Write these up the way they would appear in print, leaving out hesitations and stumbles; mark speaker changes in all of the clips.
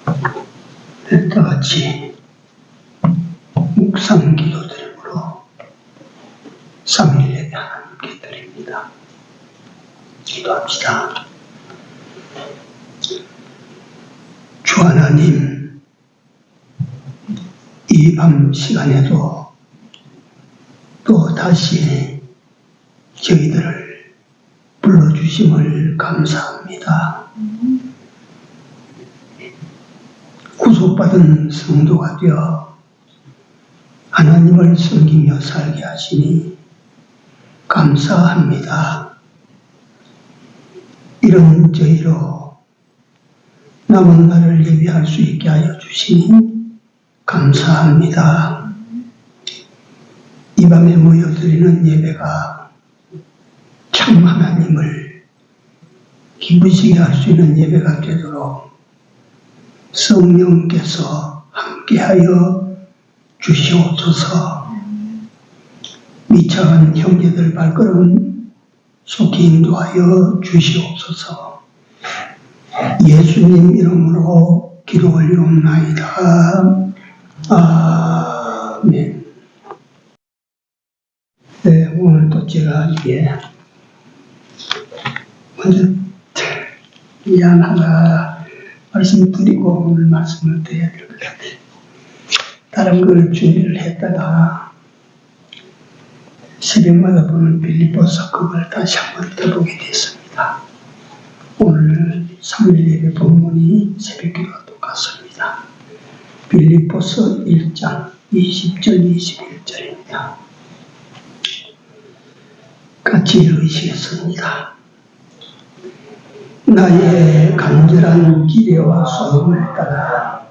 Speaker 1: 다 같이 묵상 기도 드림으로 3일 예배 함께 드립니다. 기도합시다. 주 하나님, 이 밤 시간에도 또 다시 저희들을 불러주심을 감사합니다. 구속받은 성도가 되어 하나님을 섬기며 살게 하시니 감사합니다. 이런 저희로 남은 날을 예비할 수 있게 하여 주시니 감사합니다. 이 밤에 모여드리는 예배가 참 하나님을 기쁘시게 할 수 있는 예배가 되도록 성령께서 함께하여 주시옵소서. 미처한 형제들 발걸음 속히 인도하여 주시옵소서. 예수님 이름으로 기도 올리옵나이다. 아멘. 네, 오늘도 제가 이게 먼저 미안하다 말씀드리고 오늘 말씀을 드려야 될 것 같아요. 다른 걸 준비를 했다가 새벽마다 보는 빌립보서 그걸 다시 한번 떠보게 됐습니다. 오늘 3일 예배 본문이 새벽기도와 똑같습니다. 빌립보서 1장 20절 21절입니다. 같이 읽으시겠습니다. 나의 간절한 기대와 소원을 따라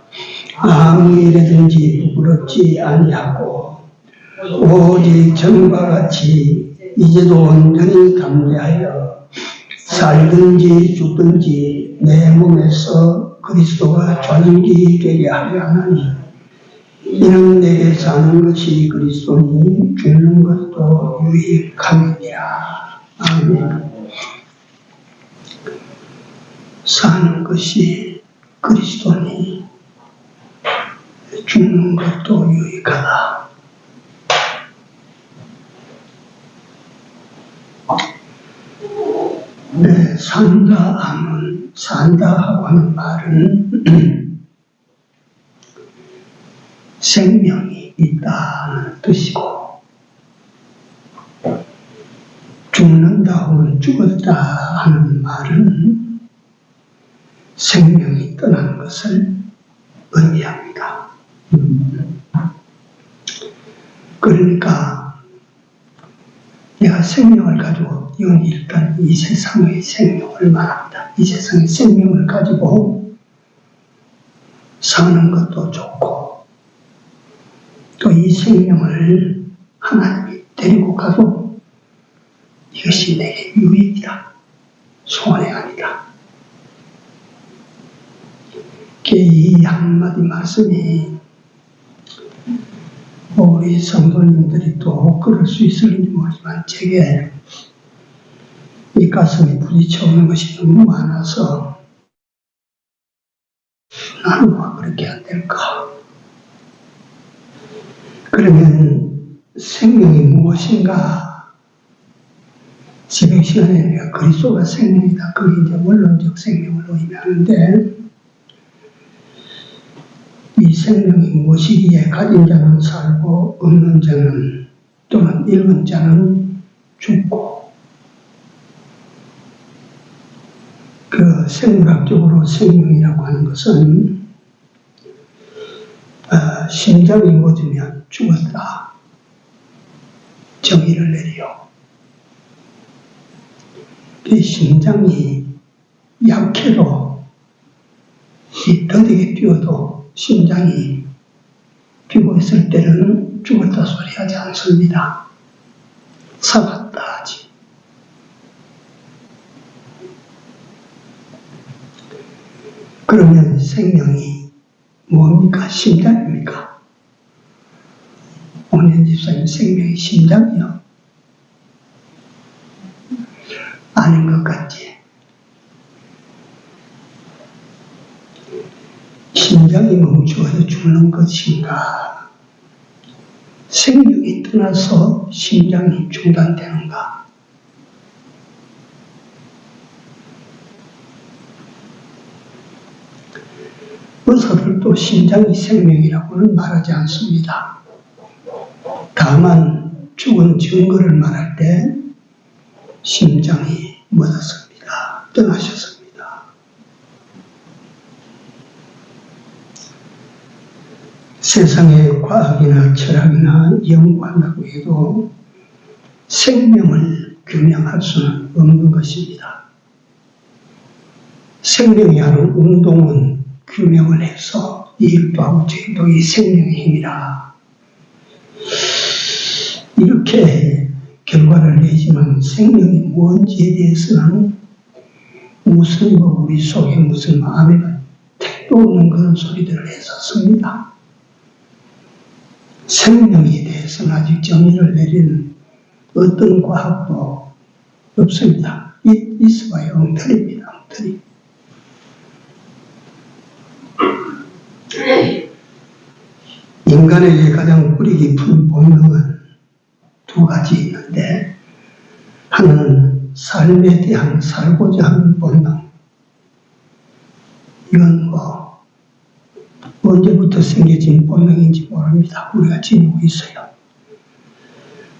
Speaker 1: 아무 일에든지 부끄럽지 아니하고 오직 전과 같이 이제도 온전히 담대하여 살든지 죽든지 내 몸에서 그리스도가 존귀 되게 하려 하나니 이는 내게 사는 것이 그리스도니 죽는 것도 유익함이니라. 아멘. 사는 것이 그리스도니 죽는 것도 유익하다. 네, 산다 하고 하는 말은 생명이 있다는 뜻이고, 죽는다 혹은 죽었다 하는 말은 생명이 떠난 것을 의미합니다. 그러니까 내가 생명을 가지고 이건 일단 이 세상의 생명을 말합니다. 이 세상의 생명을 가지고 사는 것도 좋고 또 이 생명을 하나님이 데리고 가도 이것이 내게 유익이다. 손해 아니다. 이 한마디 말씀이 우리 성도님들이 또 그럴 수 있을지 모르지만 제게 이 가슴이 부딪혀 오는 것이 너무 많아서 나는 왜 그렇게 안 될까? 그러면 생명이 무엇인가? 새벽 시간에 내가 그리스도가 생명이다. 그게 이제 원론적 생명을 의미하는데 이 생명이 무엇이기에 가진 자는 살고 없는 자는 또는 잃은 자는 죽고 그 생물학적으로 생명이라고 하는 것은 심장이 멎으면 죽었다. 정의를 내려. 이 심장이 약해도 더디게 뛰어도 심장이 뛰고 있을 때는 죽었다 소리하지 않습니다. 살았다 하지. 그러면 생명이 뭡니까? 심장입니까? 오늘 집사님 생명이 심장이요? 아닌 것 같지? 심장이 멈추어서 죽는 것인가? 생명이 떠나서 심장이 중단되는가? 의사들도 심장이 생명이라고는 말하지 않습니다. 다만 죽은 증거를 말할 때 심장이 멎었습니다. 떠나셨습니다. 세상의 과학이나 철학이나 연구한다고 해도 생명을 규명할 수는 없는 것입니다. 생명이 하는 운동은 규명을 해서 이 일도 하고 저 일도 이 생명의 힘이라 이렇게 결과를 내지만 생명이 뭔지에 대해서는 무슨 우리 속에 무슨 마음에 택도 없는 그런 소리들을 했었습니다. 생명에 대해서는 아직 정의를 내리는 어떤 과학도 없습니다. 있어봐야 엉터리입니다. 엉터리. 인간에게 가장 뿌리 깊은 본능은 두 가지 있는데, 하나는 삶에 대한 살고자 하는 본능. 이건 언제부터 생겨진 본능인지 모릅니다. 우리가 지니고 있어요.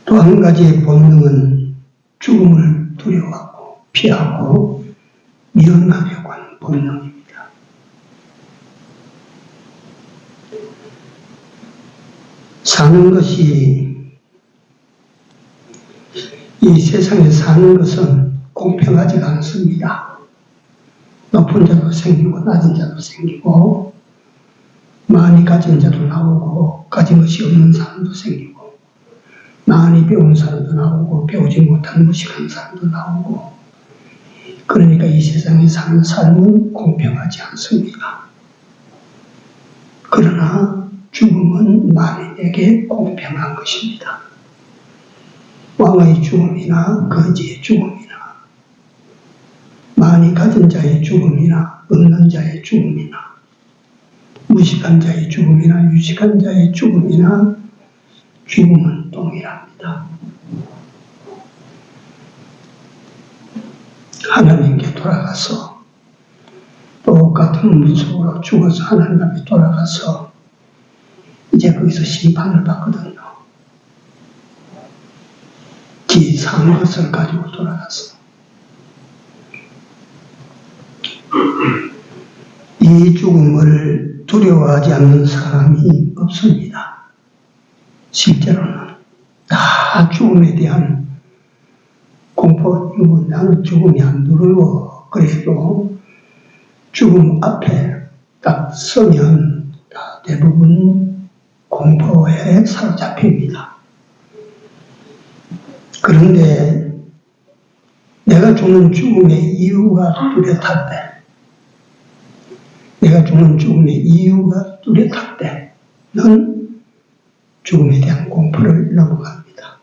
Speaker 1: 또 한 가지의 본능은 죽음을 두려워하고 피하고 미련하려고 하는 본능입니다. 사는 것이, 이 세상에 사는 것은 공평하지가 않습니다. 높은 자도 생기고 낮은 자도 생기고 많이 가진 자도 나오고 가진 것이 없는 사람도 생기고 많이 배운 사람도 나오고 배우지 못한 무식한 사람도 나오고, 그러니까 이 세상에 사는 삶은 공평하지 않습니다. 그러나 죽음은 만인에게 공평한 것입니다. 왕의 죽음이나 거지의 죽음이나 많이 가진 자의 죽음이나 없는 자의 죽음이나 무식한 자의 죽음이나 유식한 자의 죽음이나 죽음은 동일합니다. 하나님께 돌아가서 똑같은 모습으로 죽어서 하나님 앞에 돌아가서 이제 거기서 심판을 받거든요. 지 산 것을 가지고 돌아가서. 이 죽음을 두려워하지 않는 사람이 없습니다. 실제로는 다 죽음에 대한 공포, 나는 죽음이 안 두려워. 그래도 죽음 앞에 딱 서면 다 대부분 공포에 사로잡힙니다. 그런데 내가 죽는 죽음의 이유가 뚜렷할 때, 내가 죽는 죽음의 이유가 뚜렷할 때, 넌 죽음에 대한 공포를 넘어갑니다.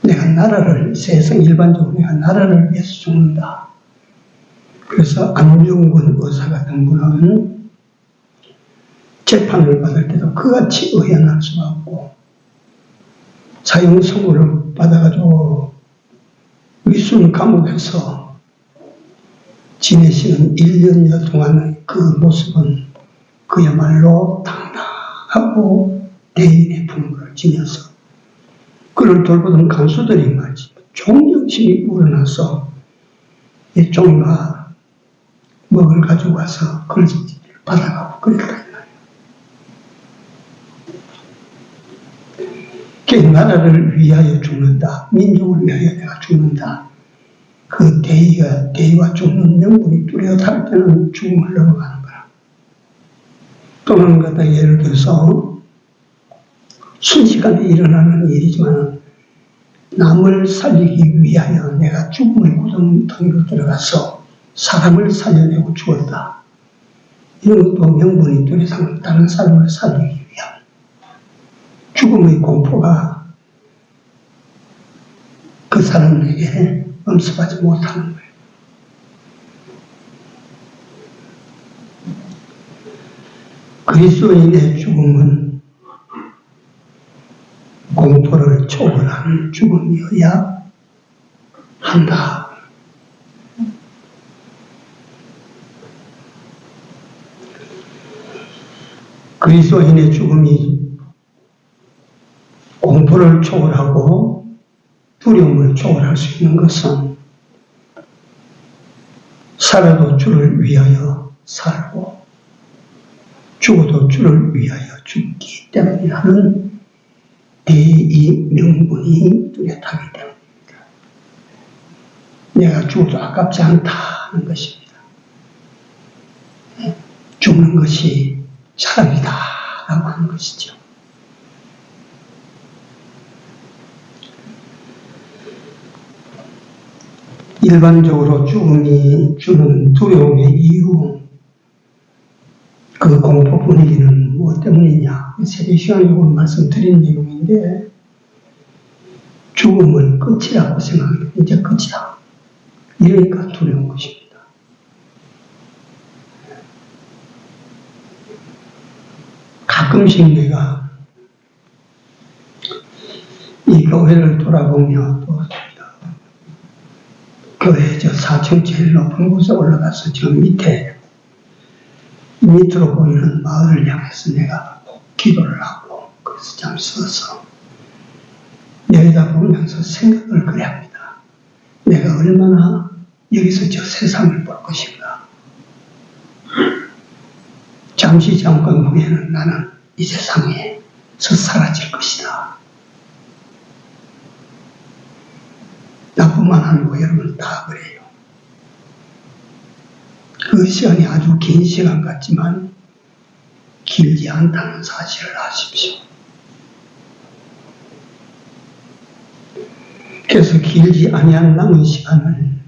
Speaker 1: 내가 나라를, 세상 일반적으로 내가 나라를 위해서 죽는다. 그래서 안중근 의사 같은 분은 재판을 받을 때도 그같이 의연할 수가 없고, 사형 선고를 받아가지고 위순 감옥에서 지내시는 1년여 동안의 그 모습은 그야말로 당당하고 대인의 품을 지녀서 그를 돌보던 간수들이 말이지 종영심이 우러나서 이 종이와 먹을 가지고 와서 그걸 받아가고 그랬다. 나라를 위하여 죽는다. 민족을 위하여 내가 죽는다. 그 대의와 죽는 명분이 뚜렷할 때는 죽음을 넘어가는 거라. 또는 갖다 예를 들어서 순식간에 일어나는 일이지만 남을 살리기 위하여 내가 죽음의 구덩이로 들어가서 사람을 살려내고 죽었다. 이런 것도 명분이 뚜렷한 다른 사람을 살리기 위한 죽음의 공포가 그 사람에게 엄습하지 못하는 거예요. 그리스도인의 죽음은 공포를 초월하는 죽음이어야 한다. 그리스도인의 죽음이 공포를 초월하고 두려움을 초월할 수 있는 것은 살아도 주를 위하여 살고 죽어도 주를 위하여 죽기 때문이라는 대의 명분이 뚜렷하기 때문입니다. 내가 죽어도 아깝지 않다는 것입니다. 죽는 것이 사람이다 라고 하는 것이죠. 일반적으로 죽음이 주는 두려움의 이유, 그 공포 분위기는 무엇 때문이냐? 세계 시간적으로 말씀드린 내용인데, 죽음을 끝이라고 생각해요. 이제 끝이다. 이러니까 두려운 것입니다. 가끔씩 내가 이 교회를 돌아보며 또 교회 저 4층 제일 높은 곳에 올라가서 저 밑으로 보이는 마을을 향해서 내가 기도를 하고 그래서 잠 서서 내려다보면서 생각을 그래 합니다. 내가 얼마나 여기서 저 세상을 볼 것인가. 잠시 잠깐 후에는 나는 이 세상에서 사라질 것이다. 나뿐만 아니고 여러분 다 그래요. 그 시간이 아주 긴 시간 같지만 길지 않다는 사실을 아십시오. 그래서 길지 아니한 남은 시간을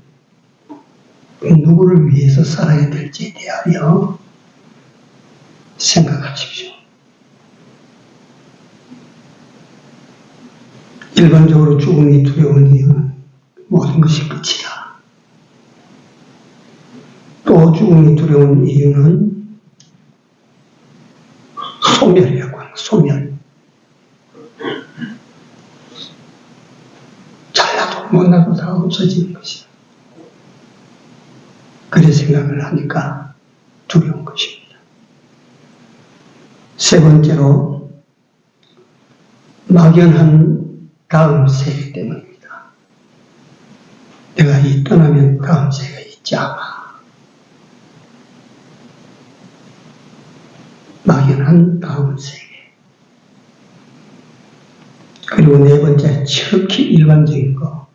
Speaker 1: 누구를 위해서 살아야 될지에 대하여 생각하십시오. 일반적으로 죽음이 두려운 이유는 모든 것이 끝이다. 또 죽음이 두려운 이유는 소멸이라고 하는 소멸. 잘나도 못나도 다 없어지는 것이다. 그런 생각을 하니까 두려운 것입니다. 세 번째로 막연한 다음 세계 때문입니다. 내가 이 떠나면 다음 세계가 있지 않아. 막연한 다음 세계. 그리고 네 번째, 특히 일반적인 거.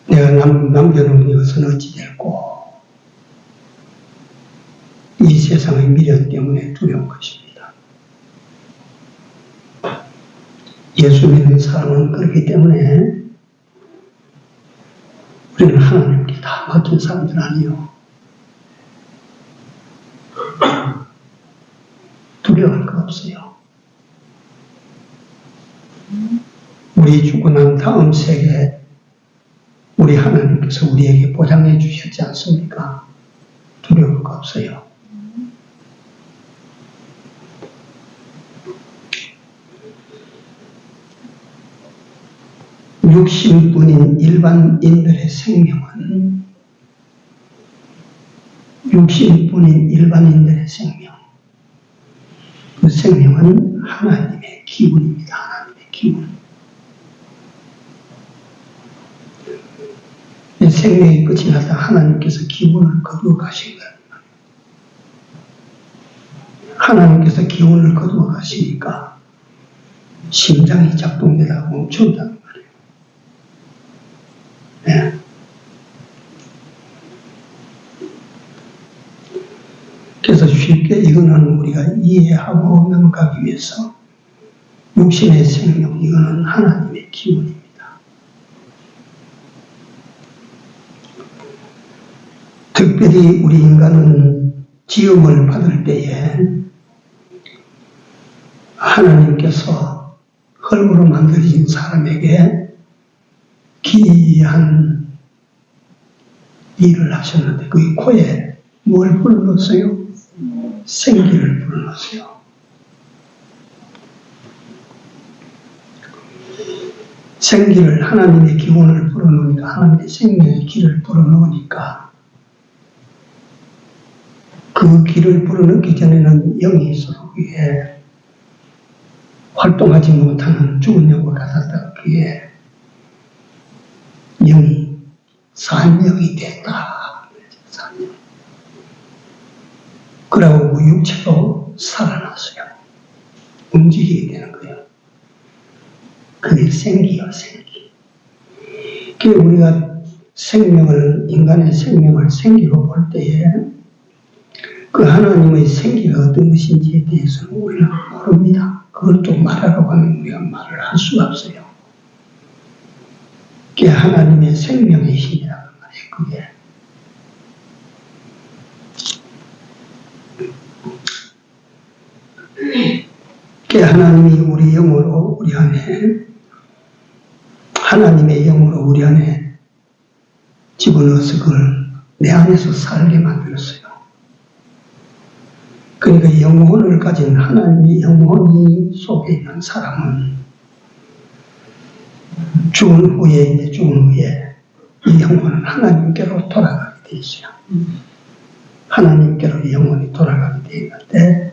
Speaker 1: 내가 남겨놓은 이것은 어찌 될꼬. 이 세상의 미련 때문에 두려운 것입니다. 예수 믿는 사람은 그렇기 때문에 우리는 하나님께 다 맡긴 사람들 아니요. 두려워할 거 없어요. 우리 죽고 난 다음 세계 우리 하나님께서 우리에게 보장해 주셨지 않습니까? 두려울 거 없어요. 육신뿐인 일반인들의 생명은 그 생명은 하나님의 기분입니다. 하나님의 기분. 생명이 끝이 나서 하나님께서 기분을 거두어 가신 거예요. 하나님께서 기운을 거두어 가시니까 심장이 작동되다가 멈춘다는 말이에요. 네. 그래서 쉽게 이거는 우리가 이해하고 넘어가기 위해서 육신의 생명, 이거는 하나님의 기운입니다. 특별히 우리 인간은 지음을 받을 때에 하나님께서 흙으로 만들어진 사람에게 기이한 일을 하셨는데 그게 코에 뭘 불러넣었어요? 생기를 불어넣으세요. 생기를 하나님의 기운을 불어넣으니까 하나님의 생명의 길을 불어넣으니까 그 길을 불어넣기 전에는 영이 서로에 활동하지 못하는 죽은 영과 같았다기에 영이 산영이 됐다. 산영. 그러고 그 육체도 살아났어요. 움직이게 되는 거예요. 그게 생기요, 생기. 그게 우리가 생명을, 인간의 생명을 생기로 볼 때에 그 하나님의 생기가 어떤 것인지에 대해서는 우리는 모릅니다. 그걸 또 말하라고 하면 우리가 말을 할 수가 없어요. 그게 하나님의 생명의 힘이라는 말이에요, 그게. 그게 하나님이 우리 영으로 우리 안에, 하나님의 영으로 우리 안에 집어넣어서 그걸 내 안에서 살게 만들었어요. 그러니까 영혼을 가진 하나님의 영혼이 속에 있는 사람은 죽은 후에 이 영혼은 하나님께로 돌아가게 돼 있어요. 하나님께로 이 영혼이 돌아가게 돼 있는데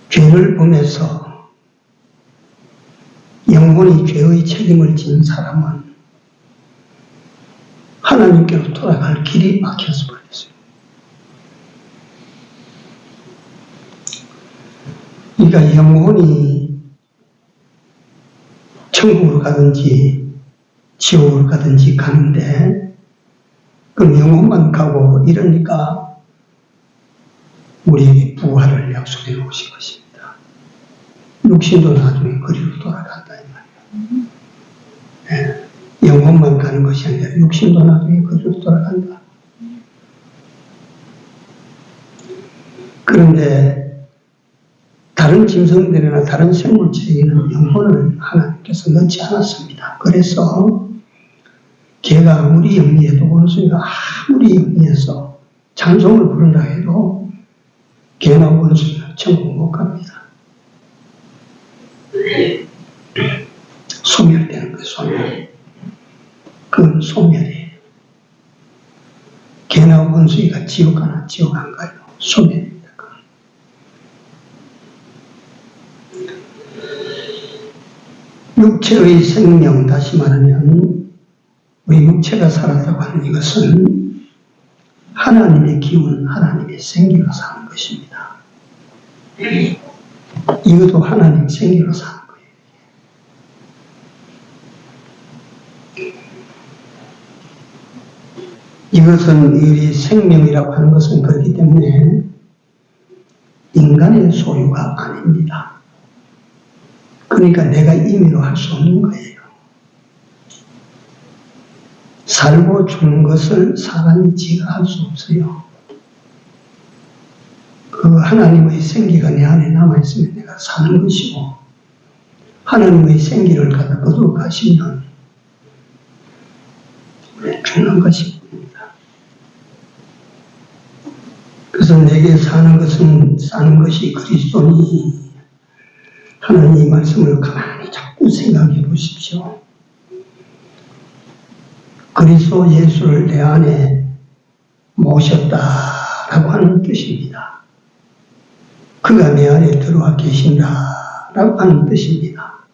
Speaker 1: 죄를 범해서 영혼이 죄의 책임을 진 사람은 하나님께로 돌아갈 길이 막혀서 버렸어요. 그러니까 영혼이 천국으로 가든지 지옥으로 가든지 가는데 그럼 영혼만 가고 이러니까 우리에게 부활을 약속해 놓으신 것입니다. 육신도 나중에 그리로 돌아간다 이 말이에요. 네. 영혼만 가는 것이 아니라 육신도 나중에 그리로 돌아간다. 그런데 다른 짐승들이나 다른 생물체에는 영혼을 하나님께서 넣지 않았습니다. 그래서 개가 아무리 영리해도 원숭이가 아무리 영리해서 찬송을 부른다 해도 개나 원숭이는 천국 못 갑니다. 소멸되는 거예요, 소멸. 그건 소멸이에요. 개나 원숭이가 지옥 가나 지옥 안 가요. 소멸입니다. 육체의 생명, 다시 말하면 우리 육체가 살았다고 하는 이것은 하나님의 기운, 하나님의 생기로 사는 것입니다. 이것도 하나님 생기로 사는 거예요. 이것은 이 생명이라고 하는 것은 그렇기 때문에 인간의 소유가 아닙니다. 그러니까 내가 임의로 할 수 없는 거예요. 살고 죽는 것을 사람이 지가 할 수 없어요. 그 하나님의 생기가 내 안에 남아있으면 내가 사는 것이고 하나님의 생기를 갖다 거두어 가시면 우리는 죽는 것입니다. 그래서 내게 사는 것이 그리스도니 하나님 이 말씀을 가만히 자꾸 생각해 보십시오. 그리스도 예수를 내 안에 모셨다라고 하는 뜻입니다. 그가 내 안에 들어와 계신다라고 하는 뜻입니다.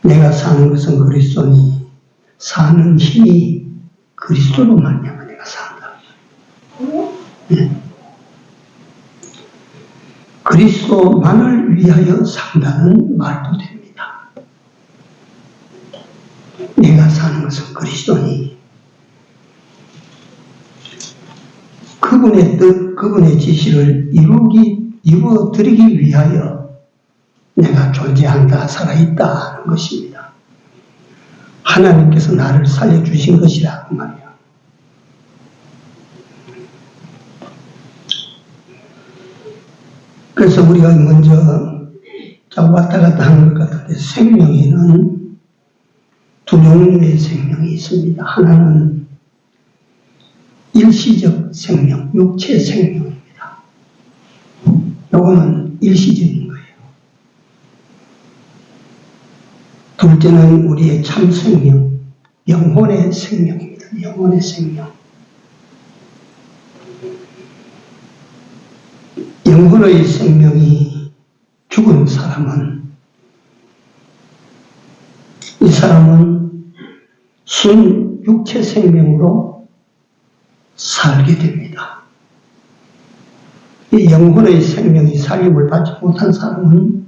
Speaker 1: 내가 사는 것은 그리스도니 사는 힘이 그리스도로 말미암아 내가 산다. 네. 그리스도만을 위하여 산다는 말도 됩니다. 내가 사는 것은 그리스도니 그분의 뜻, 그분의 지시를 이루어드리기 위하여 내가 존재한다, 살아있다 하는 것입니다. 하나님께서 나를 살려주신 것이라 그 말이야. 그래서 우리가 먼저 왔다 갔다 하는 것 같은데 생명에는 두 종류의 생명이 있습니다. 하나는 일시적 생명, 육체 생명입니다. 요거는 일시적인 거예요. 둘째는 우리의 참 생명, 영혼의 생명입니다. 영혼의 생명. 영혼의 생명이 죽은 사람은, 이 사람은 순 육체 생명으로 살게 됩니다. 이 영혼의 생명이 살림을 받지 못한 사람은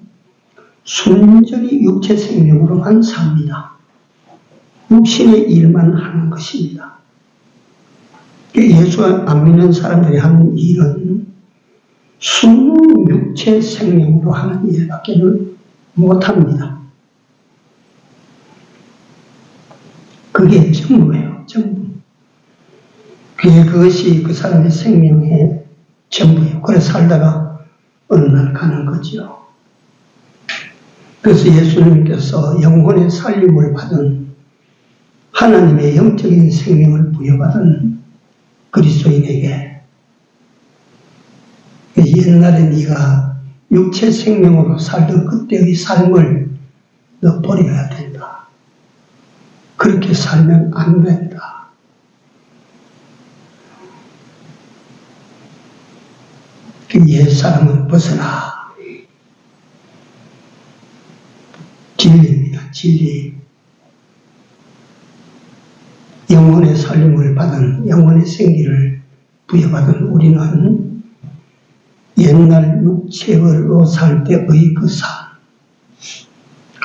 Speaker 1: 순전히 육체 생명으로만 삽니다. 육신의 일만 하는 것입니다. 예수 안 믿는 사람들이 하는 일은 순 육체 생명으로 하는 일밖에 못합니다. 그게 전부예요. 전부. 그것이 그 사람의 생명의 전부예요. 그래서 살다가 어느 날 가는 거죠. 그래서 예수님께서 영혼의 살림을 받은 하나님의 영적인 생명을 부여받은 그리스도인에게 옛날에 네가 육체 생명으로 살던 그때의 삶을 너 버려야 된다. 그렇게 살면 안 된다. 그 옛사람은 벗어나. 진리입니다. 진리. 영혼의 살림을 받은, 영혼의 생기를 부여받은 우리는 옛날 육체로 살 때의 그 삶,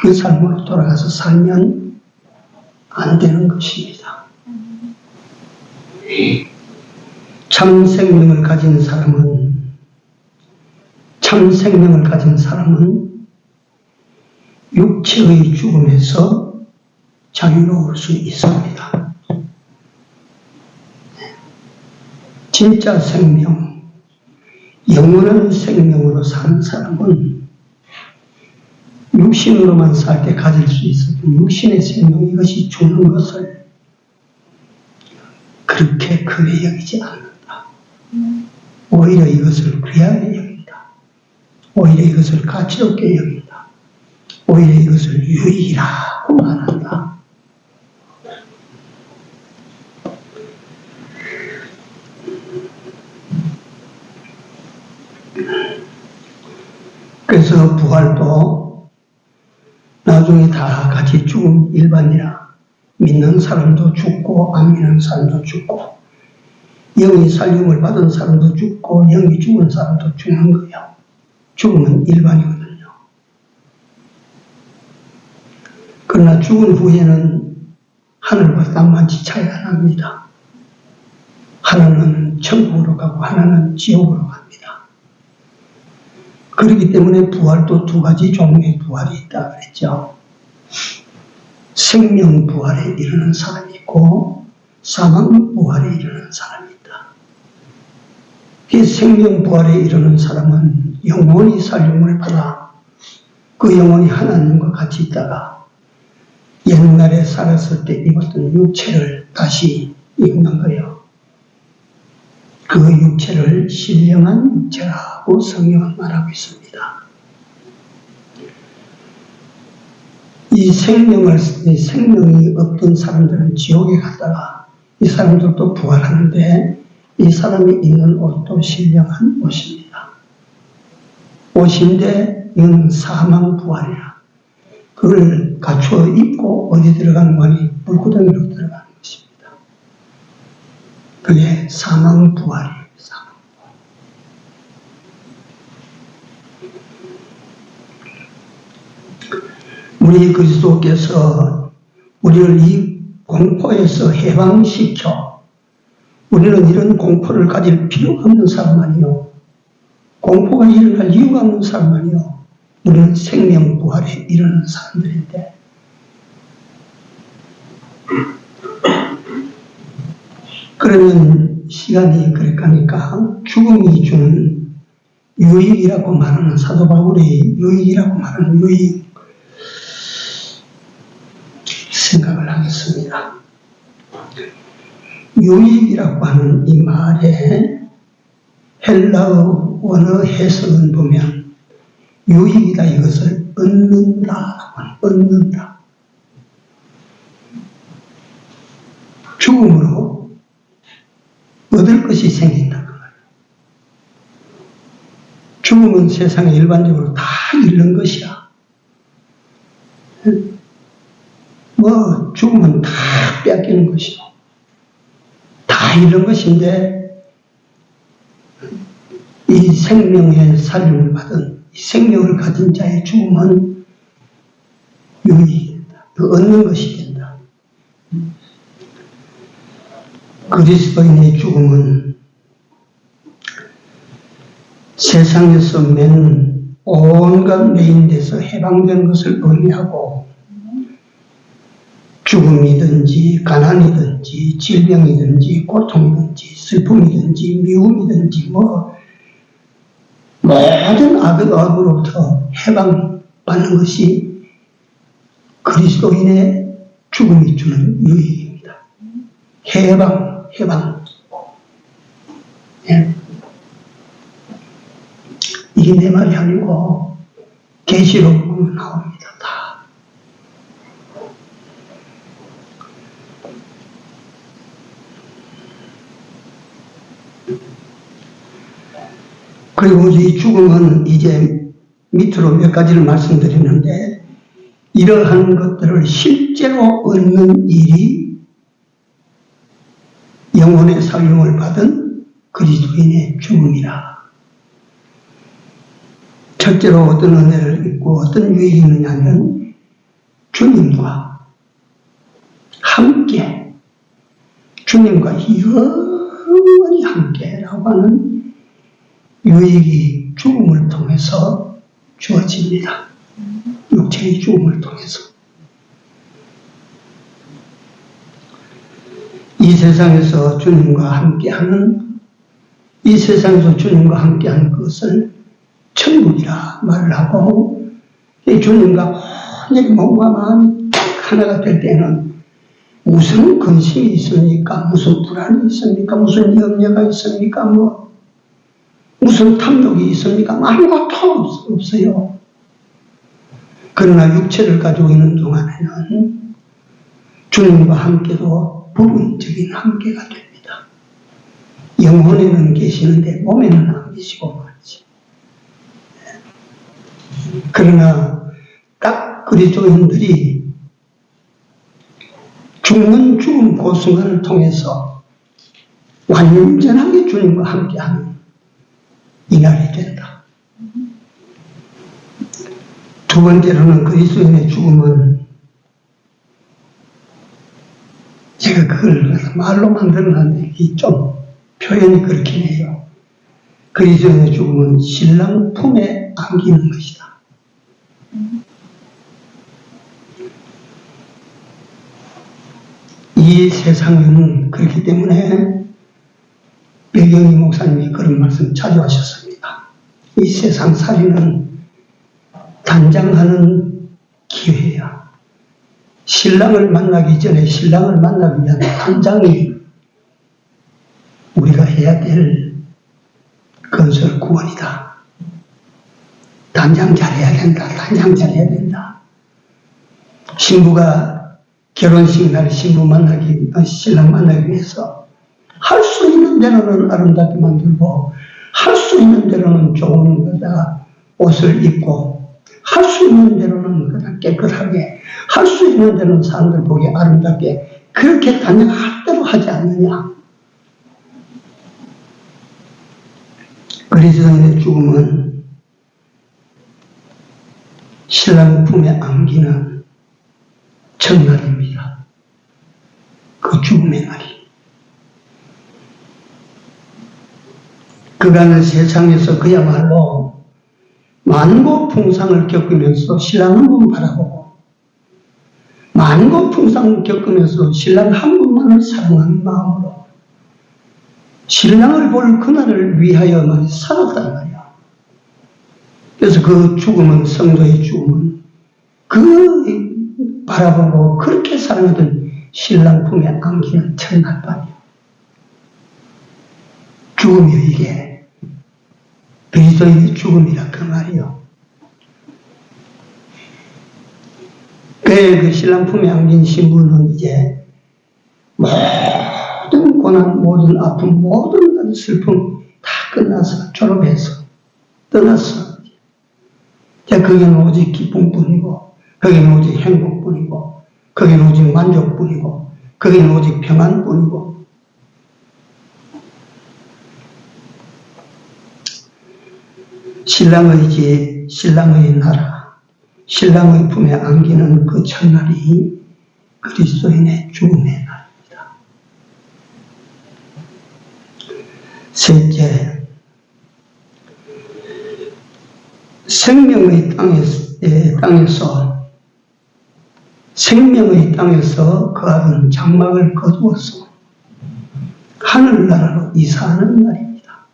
Speaker 1: 그 삶으로 돌아가서 살면 안 되는 것입니다. 참 생명을 가진 사람은 육체의 죽음에서 자유로울 수 있습니다. 진짜 생명, 영원한 생명으로 사는 사람은 육신으로만 살 때 가질 수 있었던 육신의 생명, 이것이 주는 것을 그렇게 크게 여기지 않는다. 오히려 이것을 귀하게 여긴다. 오히려 이것을 가치롭게 여긴다. 오히려 이것을 유익이라고 말한다. 그래서 부활도 나중에 다 같이 죽음 일반이라 믿는 사람도 죽고 안 믿는 사람도 죽고 영이 살림을 받은 사람도 죽고 영이 죽은 사람도 죽는 거예요. 죽음은 일반이거든요. 그러나 죽은 후에는 하늘과 땅만치 차이가 납니다. 하나는 천국으로 가고 하나는 지옥으로 갑니다. 그렇기 때문에 부활도 두 가지 종류의 부활이 있다 그랬죠. 생명 부활에 이르는 사람이 있고 사망 부활에 이르는 사람이 있다. 이 생명 부활에 이르는 사람은 영원히 살림을 받아 그 영혼이 하나님과 같이 있다가 옛날에 살았을 때 입었던 육체를 다시 입는 거예요. 그 육체를 신령한 육체라고 성경은 말하고 있습니다. 이 생명이 없던 사람들은 지옥에 갔다가 이 사람들도 부활하는데 이 사람이 입는 옷도 신령한 옷입니다. 옷인데 이건 사망 부활이라. 그걸 갖추어 입고 어디 들어가는 거니 물구덩이로 들어가는 것입니다. 그게 사망 부활이에요. 사망 부활. 우리 그리스도께서 우리를 이 공포에서 해방시켜 우리는 이런 공포를 가질 필요가 없는 사람 아니요. 공포가 일어날 이유가 없는 사람 아니요. 우리는 생명 부활에 이르는 사람들인데 그러면 시간이 그렇게 가니까 죽음이 주는 유익이라고 말하는 사도 바울이 유익이라고 말하는 유익 생각을 하겠습니다. 유익이라고 하는 이 말에 헬라어 원어 해석은 보면 유익이다 이것을 얻는다, 얻는다. 죽음으로 얻을 것이 생긴다. 죽음은 세상에 일반적으로 다 잃는 것이야. 뭐 죽음은 다 빼앗기는 것이고 다 잃는 것인데 이 생명의 살림을 받은 이 생명을 가진 자의 죽음은 유익이 된다. 얻는 것이 된다. 그리스도인의 죽음은 세상에서 맨 온갖 매인돼서 해방된 것을 의미하고 죽음이든지 가난이든지 질병이든지 고통이든지 슬픔이든지 미움이든지 뭐 모든 악으로부터 해방받는 것이 그리스도인의 죽음이 주는 유익입니다. 해방. 예. 이게 내 말이 아니고 계시록으로 나옵니다. 다. 그리고 이 죽음은 이제 밑으로 몇 가지를 말씀드리는데 이러한 것들을 실제로 얻는 일이 영혼의 살림을 받은 그리스도인의 죽음이라. 첫째로 어떤 은혜를 입고 어떤 유익이 있느냐면 주님과 함께 주님과 영원히 함께라고 하는 유익이 죽음을 통해서 주어집니다. 육체의 죽음을 통해서. 이 세상에서 주님과 함께하는 이 세상에서 주님과 함께하는 것을 천국이라 말을 하고 주님과 온전히 몸과 마음이 딱 하나가 될 때는 무슨 근심이 있습니까? 무슨 불안이 있습니까? 무슨 염려가 있습니까? 뭐 무슨 탐욕이 있습니까? 아무것도 없어요. 그러나 육체를 가지고 있는 동안에는 주님과 함께도 부분적인 함께가 됩니다. 영혼에는 계시는데 몸에는 안 계시고 말이지. 그러나 딱 그리스도인들이 죽는 죽음 그 순간을 통해서 완전하게 주님과 함께하는 이날이 된다. 두 번째로는 그리스도인의 죽음은 제가 그걸 말로 만들었는데 좀 표현이 그렇긴 해요. 그리스도인의 죽음은 신랑 품에 안기는 것이다. 이 세상은 그렇기 때문에 백영희 목사님이 그런 말씀 자주 하셨습니다. 이 세상 살이는 단장하는 기회야. 신랑을 만나기 전에 신랑을 만나기 위한 단장이 우리가 해야 될 건설 구원이다. 단장 잘해야 된다. 단장 잘해야 된다. 신부가 결혼식 날 신부 신랑 만나기 위해서 할 수 있는 대로는 아름답게 만들고 할 수 있는 대로는 좋은 거다 옷을 입고 할 수 있는 대로는 그냥 깨끗하게 할 수 있는 대로는 사람들 보기 아름답게 그렇게 단장할 대로 하지 않느냐. 그리스도인의 죽음은 신랑 품에 안기는 첫날입니다. 그 죽음의 날이. 그간의 세상에서 그야말로 만고풍상을 겪으면서 신랑 한 분 바라보고 만고풍상을 겪으면서 신랑 한 분만을 사랑하는 마음으로 신랑을 볼 그날을 위하여만 살았단 말이야. 그래서 그 죽음은 성도의 죽음은 그 바라보고 그렇게 사랑하던 신랑 품에 안기는 첫날 밤이야. 죽음이요, 이게. 그리스도인의 죽음이라 그 말이요. 그 신랑 품에 안긴 신부는 이제 모든 고난, 모든 아픔, 모든 슬픔 다 끝나서 졸업해서 떠났어. 거기는 오직 기쁨뿐이고, 거기는 오직 행복뿐이고, 거기는 오직 만족뿐이고, 거기는 오직 평안뿐이고. 신랑의 집, 신랑의 나라, 신랑의 품에 안기는 그 첫날이 그리스도인의 죽음의 날입니다. 셋째, 생명의 땅에서 그 아들은 장막을 거두어서 하늘나라로 이사하는 날입니다.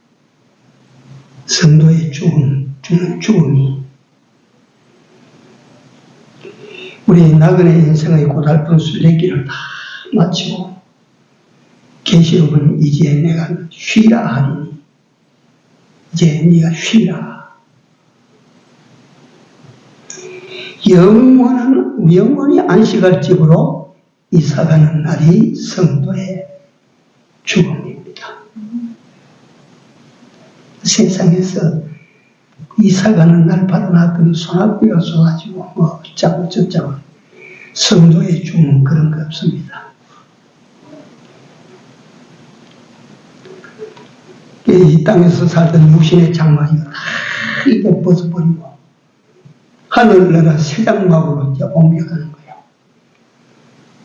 Speaker 1: 성도의 죽음이 우리 나그네 인생의 고달픈 순례길을 다 마치고 계시록은 이제 내가 쉬라 하리니 이제 네가 쉬라. 영원히 안식할 집으로 이사가는 날이 성도의 죽음입니다. 세상에서 이사가는 날 받아놨더니 소나비가 쏟아지고 뭐 어쩌고 저쩌고 성도의 죽음은 그런 거 없습니다. 이 땅에서 살던 육신의 장막이 다 이제 벗어버리고 하늘나라 새 장막으로 이제 옮겨가는 거예요.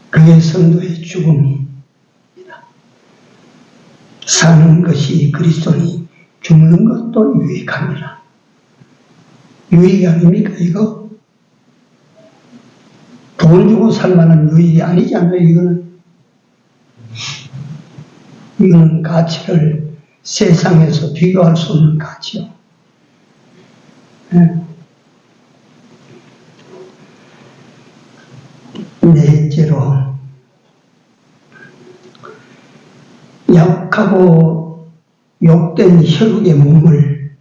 Speaker 1: 그게 성도의 죽음입니다. 사는 것이 그리스도니 죽는 것도 유익합니다. 유익이 아닙니까, 이거? 돈 주고 살 만한 유익이 아니지 않나요, 이거는 가치를 세상에서 비교할 수 없는 가치요. 네. 넷째로, 약하고 욕된 혈육의 몸을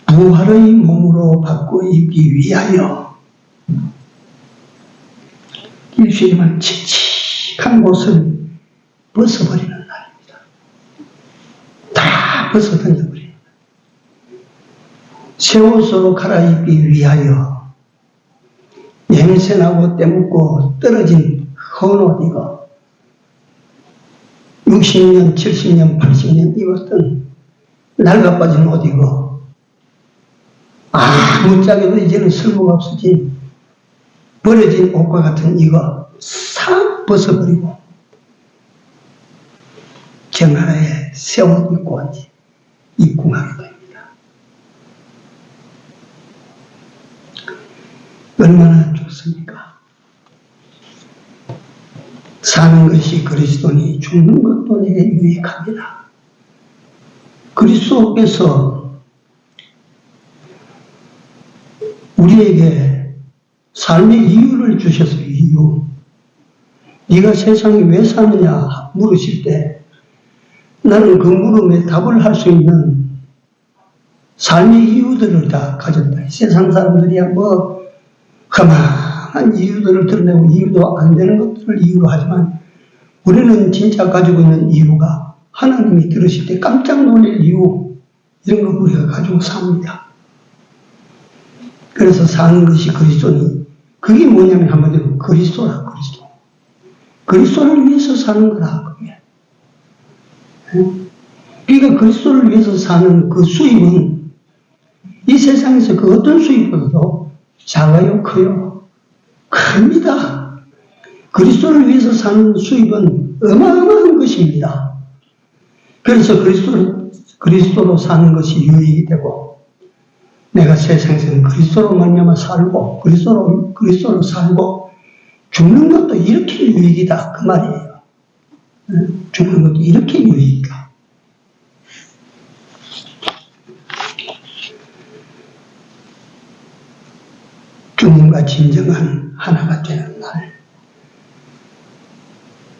Speaker 1: 부활의 몸으로 바꿔 입기 위하여 일주일만 칙칙한 곳을 벗어버리는 날입니다. 다 벗어 던져버려요. 새 옷으로 갈아입기 위하여 냄새나고 때묻고 떨어진 헌 옷 이거 60년, 70년, 80년 입었던 낡아빠진 옷 이거 아무짝에도 이제는 쓸모가 없어진 버려진 옷과 같은 이거 싹 벗어버리고 정하나의 새 옷 입고 입궁하게 됩니다. 얼마나 좋습니까? 사는 것이 그리스도니 죽는 것도 내게 유익합니다. 그리스도께서 우리에게 삶의 이유를 주셨어요. 이유. 네가 세상에 왜 사느냐 물으실 때 나는 그 물음에 답을 할 수 있는 삶의 이유들을 다 가졌다. 세상 사람들이야 뭐 험한 이유들을 드러내고 이유도 안 되는 것들을 이유로 하지만 우리는 진짜 가지고 있는 이유가 하나님이 들으실 때 깜짝 놀랄 이유 이런 거 우리가 가지고 삽니다. 그래서 사는 것이 그리스도니 그게 뭐냐면 한마디로 그리스도라 그리스도. 그리스도를 위해서 사는 거라 그게. 그러니까 그리스도를 위해서 사는 그 수입은 이 세상에서 그 어떤 수입보다도 작아요, 커요? 큽니다. 그리스도를 위해서 사는 수입은 어마어마한 것입니다. 그래서 그리스도로 사는 것이 유익이 되고, 내가 세상에서는 그리스도로 말미암아 살고, 그리스도로 살고, 죽는 것도 이렇게 유익이다. 그 말이에요. 죽는 것도 이렇게 유익이다. 주님과 진정한 하나가 되는 날.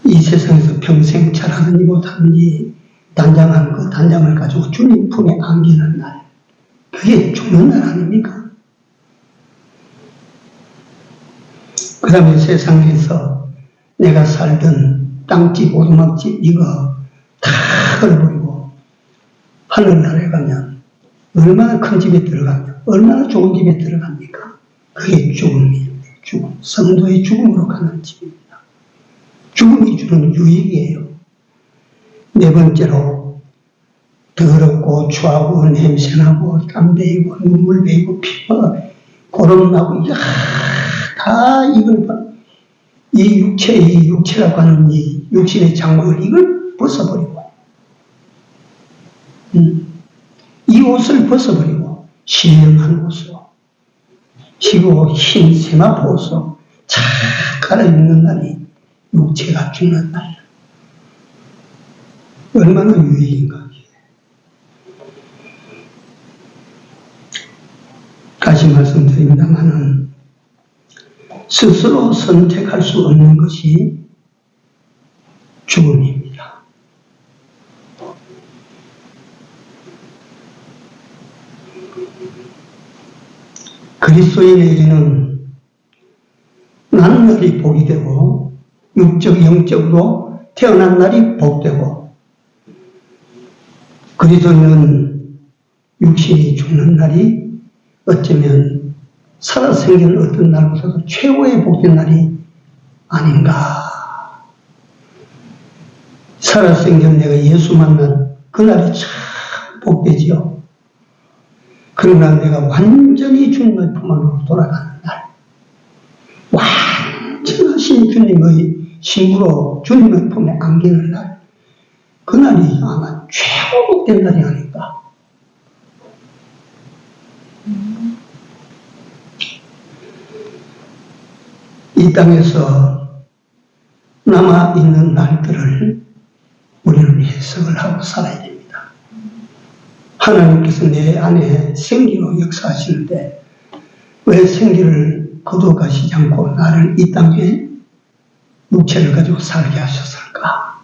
Speaker 1: 이 세상에서 평생 잘하느니 못하느니 단장한 그 단장을 가지고 주님 품에 안기는 날, 그게 죽는 날 아닙니까? 그 다음에 세상에서 내가 살던 땅집, 오두막집 이거 다 걸어버리고 하늘나라에 가면 얼마나 큰 집에 들어가면 얼마나 좋은 집에 들어갑니까? 그게 죽음이에요. 죽음. 성도의 죽음으로 가는 집입니다. 죽음이 주는 유익이에요. 네 번째로 더럽고 추하고 냄새나고 땀배이고 눈물 배이고 피가 고름나고 다 이걸 이 육체라고 하는 이 육신의 장막을 이걸 벗어버리고 이 옷을 벗어버리고 신령한 옷으로 시고 흰 세마포 옷으로 착 갈아입는 날이 육체가 죽는 날. 얼마나 유익인가. 다시 말씀드립니다마는 스스로 선택할 수 없는 것이 죽음입니다. 그리스도인에게는 나는 날이 복이 되고 육적 영적으로 태어난 날이 복되고 그리스도인은 육신이 죽는 날이 어쩌면 살아 생기는 어떤 날보다도 최고의 복된 날이 아닌가. 살아 생긴 내가 예수 만난 그 날이 참 복되지요. 그러나 내가 완전히 주님의 품 안으로 돌아가는 날, 완전하신 주님의 신부로 주님의 품에 안기는 날, 그 날이 아마 최고 복된 날이 아닐까. 이 땅에서 남아있는 날들을 우리는 해석을 하고 살아야 됩니다. 하나님께서 내 안에 생기로 역사하시는데 왜 생기를 거둬가시지 않고 나를 이 땅에 육체를 가지고 살게 하셨을까?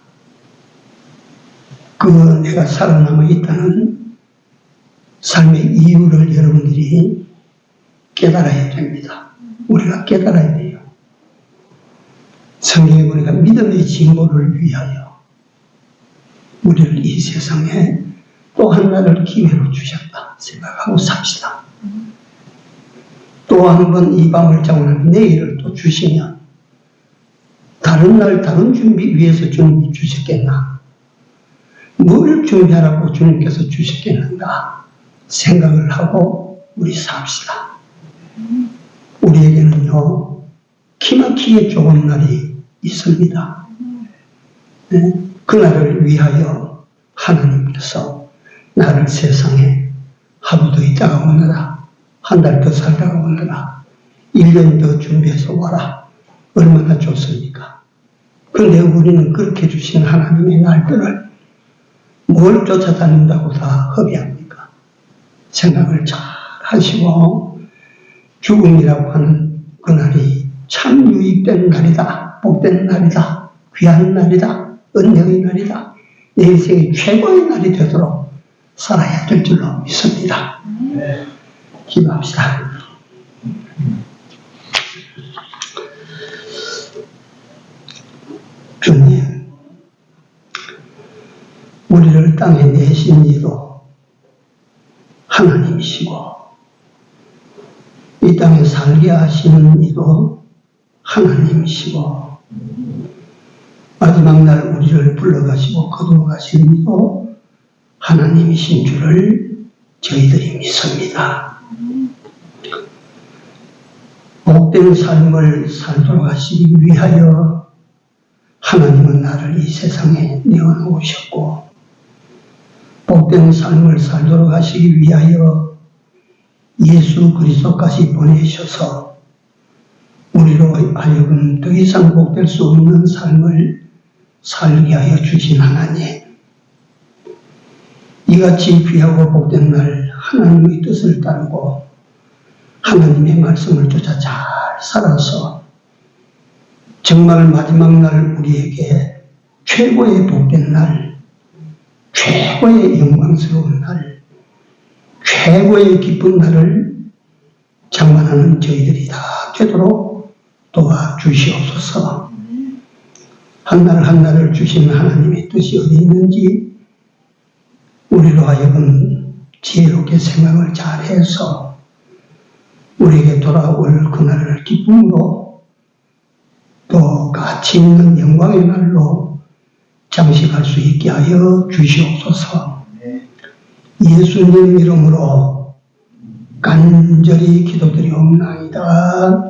Speaker 1: 그 내가 살아남아 있다는 삶의 이유를 여러분들이 깨달아야 됩니다. 우리가 깨달아야 돼요. 성경에 보니까 믿음의 진보를 위하여 우리를 이 세상에 또 한 날을 기회로 주셨다 생각하고 삽시다. 또 한 번 이 밤을 자고 나면 내일을 또 주시면 다른 날 다른 준비 위해서 주님이 주셨겠나? 뭘 준비하라고 주님께서 주셨겠는가? 생각을 하고 우리 삽시다. 우리에게는요 기막히게 좋은 날이 있습니다. 네? 그 날을 위하여 하나님께서 나를 세상에 하루 더 있다가 오너라, 한 달 더 살다가 오너라, 1년 더 준비해서 와라. 얼마나 좋습니까? 그런데 우리는 그렇게 주신 하나님의 날들을 뭘 쫓아다닌다고 다 허비합니까? 생각을 잘 하시고 죽음이라고 하는 그 날이 참 유익된 날이다, 복된 날이다, 귀한 날이다, 은혜의 날이다, 내 인생의 최고의 날이 되도록 살아야 될 줄로 믿습니다. 기도합시다. 주님, 우리를 땅에 내신 이도 하나님이시고 이 땅에 살게 하시는 이도 하나님이시고 마지막 날 우리를 불러가시고 거두어 가시는 이도 하나님이신 줄을 저희들이 믿습니다. 복된 삶을 살도록 하시기 위하여 하나님은 나를 이 세상에 내어놓으셨고 복된 삶을 살도록 하시기 위하여 예수 그리스도까지 보내셔서 우리로 하여금 더 이상 복될 수 없는 삶을 살게 하여 주신 하나님, 이같이 귀하고 복된 날 하나님의 뜻을 따르고 하나님의 말씀을 쫓아 잘 살아서 정말 마지막 날 우리에게 최고의 복된 날, 최고의 영광스러운 날, 최고의 기쁜 날을 장만하는 저희들이 다 되도록 도와주시옵소서. 한 날 한 날을 주시는 하나님의 뜻이 어디 있는지 우리로 하여금 지혜롭게 생각을 잘해서 우리에게 돌아올 그날을 기쁨으로 또 가치 있는 영광의 날로 장식할 수 있게 하여 주시옵소서. 예수님 이름으로 간절히 기도드리옵나이다.